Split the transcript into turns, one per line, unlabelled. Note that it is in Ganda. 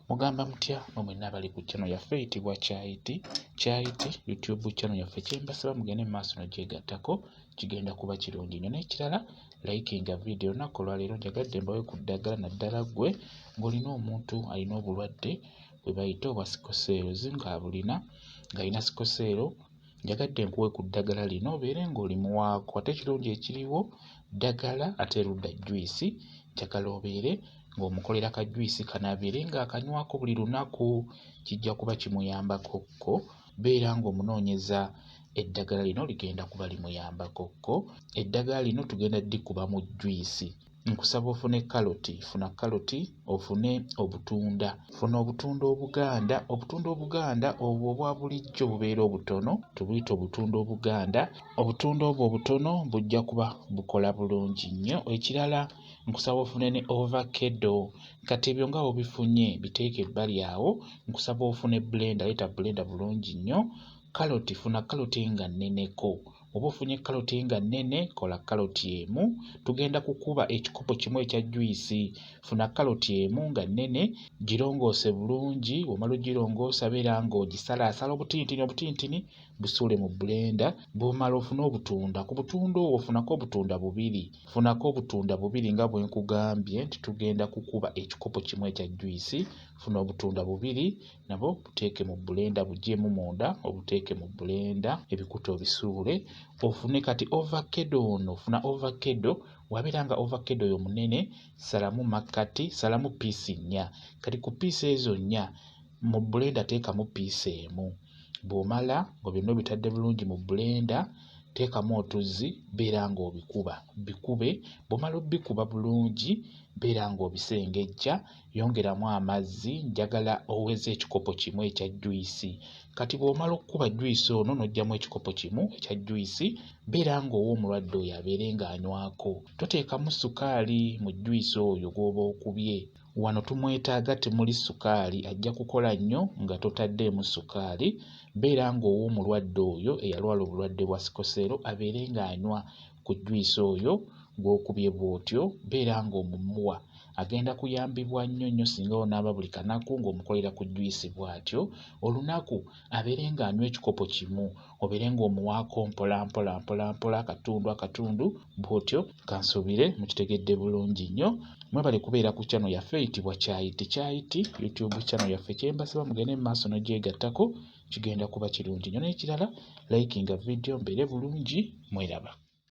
Mugamba mutya mwenna abali ku channel yaffe eyitibwa Kyayiti YouTube channel yaffe. Kyembasaba mugende mu maaso n'ogyegattako, kigenda kuba kirungi nnyo. N'ekirala likinga video olunaku olwaleero njagadde mbawe ku ddagala naddala ggwe ng'olina omuntu alina obulwadde bwe bayita Owa Ssikoseero ng'abulina ng'alina Ssikoseero, njagadde nkuwe ku ddagala lino obeere ng'oli muwaako. Ate ekirungi ekiriwo ddagala ate erudda juice, njagala obeere ng'omukolera ka juice kanaabire ng'akanywako buli lunaku, kijja kuba kimuyambakokko. Beera ng'omunoonyeza eddagala lino ligenda kuba limuyambakokko. Eddagala lino tugenda ddikuba mu juice. Nkusaba ofune kaloti, funa kaloti, ofune obutunda. Funa obutunda obuganda. Obutunda obuganda obwo obwa bulijjo bubeera obutono, tubuyita obutunda obuganda. Obutunda obwo obutono bujja kuba bukola bulungi nnyo. Ekirala nkusaba ofune ne ovacado. Kati ebyo nga obifunye biteeke ebbali awo. Nkusaba ofune blender, leeta blender bulungi nnyo. Kaloti, funa kaloti nga nneneko. Oba ofunye kaloti nga nnene, kola kaloti emu. Tugenda kukuba ekikopo kimu ekya juice. Funa kaloti emu nga nnene, girongoose bulungi. Womala ogirongoosa beera ng'ogisalaasala obutintini busuule mu blender. Bw'omala ofune obutunda. Ku butunda obwo funako obutunda bubiri. Funako obutunda bubiri nga bwe nkugambye nti tugenda kukuba ekikopo kimu ekya juice. Funa obutunda bubiri nabwo buteeke mu blender, bugyemu munda obuteeke mu blender, ebikuta obisuule. Ofune kati ovacado ono, funa ovacado. Wabeera nga ovacado oyo munene, salamu makkati, salamu piisi 4. Kati ku piisi ezo 4 mu blender teekamu piisi emu. Bw'omala nga byonna obitadde bulungi mu blender, teekamu otuzzi, beera ng'obikuba. Bikube, bw'omala obbikuba bulungi, beera ng'obisengejja, yongeramu amazzi, njagala oweze ekikopo kimu ekya juice. Kati bw'omala okukuba juice ono n'oggyamu ekikopo kimu ekya juice, beera ng'owa omulwadde oyo abeere ng'anywako. Toteekamu sukaali mu juice oyo gw'oba okubye. Wano tumwetaaga temuli sukaali, ajja kukola nnyo nga totaddeemu sukaali. Beera ng'owa omulwadde oyo eyalwala obulwadde bwa Ssikoseero abeere ng'anywa ku juice oyo gw'okubye bw'otyo. Beera ng'omumuwa, agenda kuyambibwa nnyo singa onaaba buli kanaku ng'omukolera ku juice bw'atyo. Olunaku abeere ng'anywa ekikopo kimu, obeere ng'omuwaako mpola akatundu bw'otyo. Kansuubire mukitegedde bulungi nnyo. Mwebale kubeera ku channel yaffe eyitibwa Kyayiti YouTube channel yaffe. Kyembasaba mugende mu maaso n'ogyegattako, kigenda kuba kirungi nnyo. N'ekirala likinga video mbeere bulungi, mweraba.